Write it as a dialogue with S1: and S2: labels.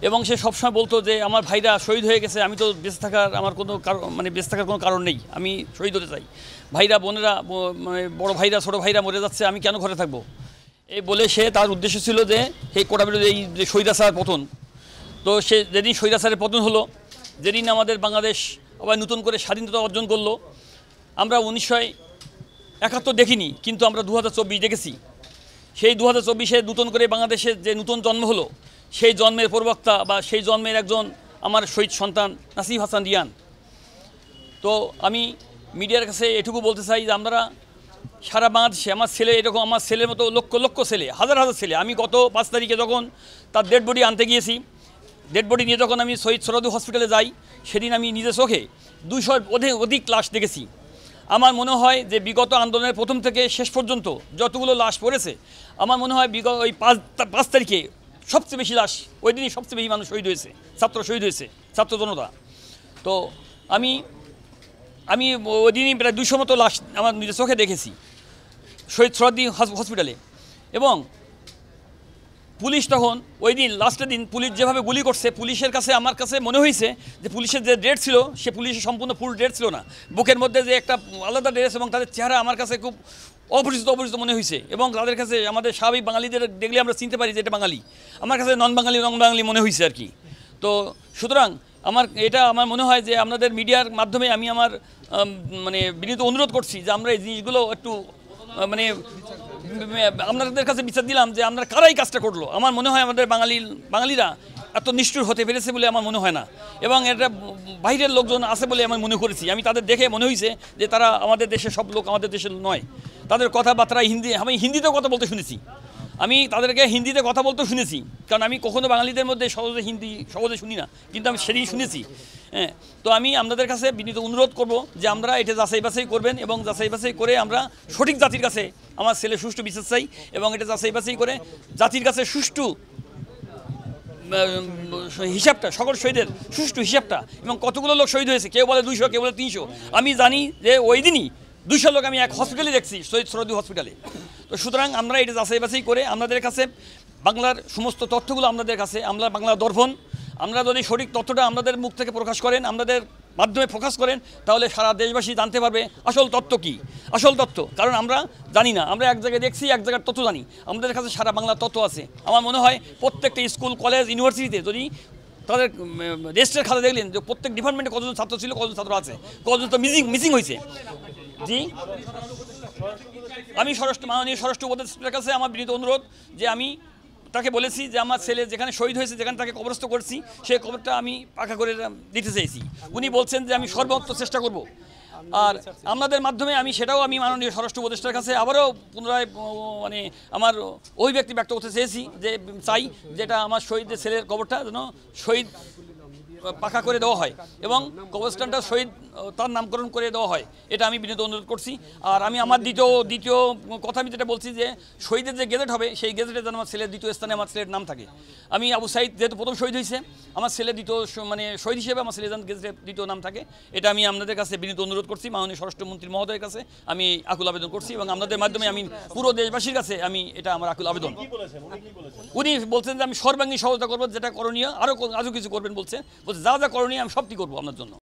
S1: এবং সে সবসময় বলতো যে আমার ভাইরা শহীদ হয়ে গেছে, আমি তো বেঁচে থাকার আমার কোনো মানে বেঁচে থাকার কোনো কারণ নেই, আমি শহীদ হতে চাই। ভাইরা বোনেরা মানে বড় ভাইরা ছোটো ভাইরা মরে যাচ্ছে, আমি কেন ঘরে থাকবো, এই বলে সে তার উদ্দেশ্য ছিল যে এই কোটা বিরোধী এই যে স্বৈরাচার পতন। তো সে যেদিন স্বৈরাচারের পতন হলো, যেদিন আমাদের বাংলাদেশ আবার নতুন করে স্বাধীনতা অর্জন করলো, আমরা 1971 দেখিনি, কিন্তু আমরা 2024 দেখেছি। সেই 2024-এ নতুন করে বাংলাদেশের যে নতুন জন্ম হলো, সেই জন্মের প্রবক্তা বা সেই জন্মের একজন আমার শহীদ সন্তান নাসিব হাসান রিয়ান। তো আমি মিডিয়ার কাছে এটুকু বলতে চাই যে আমরা সারা বাংলাদেশে আমার ছেলে এরকম, আমার ছেলের মতো লক্ষ লক্ষ ছেলে, হাজার হাজার ছেলে, আমি গত 5 তারিখে যখন তার ডেড বডি আনতে গিয়েছি, ডেড বডি নিয়ে যখন আমি শহীদ সোহরাওয়ার্দী হসপিটালে যাই, সেদিন আমি নিজের চোখে 200-এর অধিক লাশ দেখেছি। আমার মনে হয় যে বিগত আন্দোলনের প্রথম থেকে শেষ পর্যন্ত যতগুলো লাশ পড়েছে, আমার মনে হয় বিগত ওই 5 তারিখে সবচেয়ে বেশি লাশ, ওই দিনই সবচেয়ে বেশি মানুষ শহীদ হয়েছে, ছাত্র শহীদ হয়েছে, ছাত্র জনতা। তো আমি ওই দিনই প্রায় 200 মতো লাশ আমার নিজের চোখে দেখেছি শহীদ সোহরাওয়ার্দী হসপিটালে। এবং পুলিশ তখন ওই দিন লাস্টের দিন পুলিশ যেভাবে গুলি করছে, পুলিশের কাছে আমার কাছে মনে হয়েছে যে পুলিশের যে ড্রেস ছিল, সে পুলিশের সম্পূর্ণ ফুল ড্রেস ছিল না, বুকের মধ্যে যে একটা আলাদা ড্রেস, এবং তাদের চেহারা আমার কাছে খুব অপরিচিত মনে হয়েছে। এবং তাদের কাছে আমাদের স্বাভাবিক বাঙালিদের দেখলে আমরা চিনতে পারি যে এটা বাঙালি, আমার কাছে নন বাঙালি মনে হয়েছে আর কি। তো সুতরাং আমার মনে হয় যে আপনাদের মিডিয়ার মাধ্যমে আমি আমার মানে বিনীত অনুরোধ করছি যে আমরা এই জিনিসগুলো একটু মানে আপনাদের কাছে বিচার দিলাম যে আমরা কারাই কাজটা করলো। আমার মনে হয় আমাদের বাঙালিরা এত নিষ্ঠুর হতে পেরেছে বলে আমার মনে হয় না, এবং এটা বাইরের লোকজন আছে বলে আমি মনে করেছি। আমি তাদের দেখে মনে হয়েছে যে তারা আমাদের দেশের সব লোক আমাদের দেশের নয়। তাদের কথাবার্তা আমি হিন্দিতেও কথা বলতে শুনেছি, আমি তাদেরকে হিন্দিতে কথা বলতেও শুনেছি, কারণ আমি কখনো বাঙালিদের মধ্যে সহজে শুনি না, কিন্তু আমি সেদিন শুনেছি। হ্যাঁ, তো আমি আপনাদের কাছে বিনীত অনুরোধ করব যে আমরা এটা যাচাই বাছাই করবেন, এবং যাচাই বাছাই করে আমরা সঠিক জাতির কাছে আমার ছেলে সুষ্ঠু বিচার চাই, এবং এটা যাচাই বাছাই করে জাতির কাছে সুষ্ঠু হিসাবটা, সকল শহীদের সুষ্ঠু হিসাবটা, এবং কতগুলো লোক শহীদ হয়েছে, কেউ বলে 200, কেউ বলে 300। আমি জানি যে ওই দিনই 200 লোক আমি এক হসপিটালে দেখছি, শহীদ সোহরাওয়ার্দী হসপিটালে। তো সুতরাং আমরা এটা যাচাই বাছাই করে আপনাদের কাছে বাংলার সমস্ত তথ্যগুলো আপনাদের কাছে, আমরা বাংলা দর্পণ, আমরা যদি সঠিক তথ্যটা আপনাদের মুখ থেকে প্রকাশ করেন, আপনাদের মাধ্যমে ফোকাস করেন, তাহলে সারা দেশবাসী জানতে পারবে আসল তথ্য কী, আসল তথ্য। কারণ আমরা জানি না, আমরা এক জায়গায় দেখছি, এক জায়গার তথ্য জানি, আমাদের কাছে সারা বাংলার তথ্য আছে। আমার মনে হয় প্রত্যেকটা স্কুল, কলেজ, ইউনিভার্সিটিতে যদি তাদের রেজিস্টার খাতা দেখলেন যে প্রত্যেক ডিপার্টমেন্টে কতজন ছাত্র ছিল, কতজন ছাত্র আছে, কতজন তো মিসিং হয়েছে। জি, আমি মাননীয় স্বরাষ্ট্র উপদেষ্টার কাছে আমার বিনীত অনুরোধ যে আমি তাকে বলেছি যে আমার ছেলে যেখানে শহীদ হয়েছে, যেখানে তাকে কবরস্থ করছি, সেই কবরটা আমি পাকা করে দিতে চাইছি। উনি বলছেন যে আমি সর্বোচ্চ চেষ্টা করব। আর আপনাদের মাধ্যমে আমি মাননীয় স্বরাষ্ট্র উপদেষ্টার কাছে আবারও পুনরায় মানে আমার অভিব্যক্তি ব্যক্ত করতে চেয়েছি যে চাই যেটা আমার শহীদের ছেলের কবরটা যেন শহীদ পাকা করে দেওয়া হয়, এবং কবরস্থানটা শহীদ তার নামকরণ করে দেওয়া হয়, এটা আমি বিনীত অনুরোধ করছি। আর আমি আমার দ্বিতীয় কথা আমি যেটা বলছি যে শহীদের যে গেজেট হবে, সেই গেজেটে যেন আমার ছেলের দ্বিতীয় স্থানে আমার ছেলের নাম থাকে। আমি আবু সাইদ যেহেতু প্রথম শহীদ হয়েছে, আমার ছেলে মানে শহীদ হিসেবে আমার ছেলে যেন গেজেটে দ্বিতীয় নাম থাকে, এটা আমি আপনাদের কাছে বিনীত অনুরোধ করছি। মাননীয় স্বরাষ্ট্রমন্ত্রী মহোদয়ের কাছে আমি আকুল আবেদন করছি, এবং আপনাদের মাধ্যমে আমি পুরো দেশবাসীর কাছে আমি এটা আমার আকুল আবেদন। উনি বলছেন যে আমি সর্বাঙ্গীন সহায়তা করবো, যেটা করণীয় আরও কিছু করবেন বলছে, যা যা করণীয় আমি সবটি করবো আপনার জন্য।